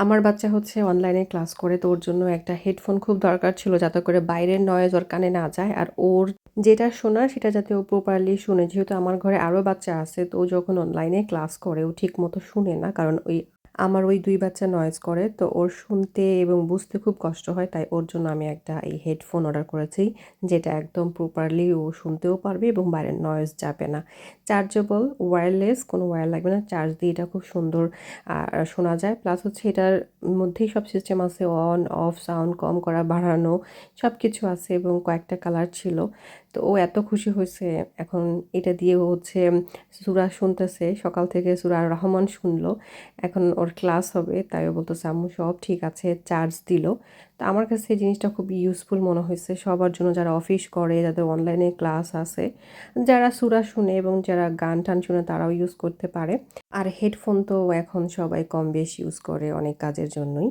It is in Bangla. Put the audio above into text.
আমার বাচ্চা হচ্ছে অনলাইনে ক্লাস করে, তো ওর জন্য একটা হেডফোন খুব দরকার ছিল যাতে করে বাইরের নয়েজ ওর কানে না যায়, আর ওর যেটা শোনার সেটা যাতে ও প্রপারলি শুনে। যেহেতু আমার ঘরে আরও বাচ্চা আছে, তো ও যখন অনলাইনে ক্লাস করে ও ঠিক মতো শুনে না, কারণ আমার ওই 2 বাচ্চা নয়েজ করে, তো ওর শুনতে এবং বুঝতে খুব কষ্ট হয়। তাই ওর জন্য আমি একটা এই হেডফোন অর্ডার করেছি, যেটা একদম প্রপারলি ও শুনতেও পারবে এবং বাইরের নয়েজ যাবে না। চার্জেবল, ওয়্যারলেস, কোনো ওয়্যার লাগবে না, চার্জ দিয়ে এটা খুব সুন্দর শোনা যায়। প্লাস হচ্ছে এটার মধ্যেই সব সিস্টেম আছে, অন অফ, সাউন্ড কম করা বাড়ানো সব কিছু আছে, এবং কয়েকটা কালার ছিল। তো ও এত খুশি হয়েছে। এখন এটা দিয়ে ও হচ্ছে সূরা শুনতেছে, সকাল থেকে সূরা আর রহমান শুনলো। এখন ওর ক্লাস হবে, তাই ও বলতেছে আম্মু সব ঠিক আছে, চার্জ দিল। তো আমার কাছে এই জিনিসটা খুব ইউজফুল মনে হয়েছে সবার জন্য, যারা অফিস করে, যাদের অনলাইনে ক্লাস আছে, যারা সূরা শুনে এবং যারা গান টান শুনে তারাও ইউজ করতে পারে। আর হেডফোন তো এখন সবাই কম বেশ ইউজ করে অনেক কাজের জন্যই।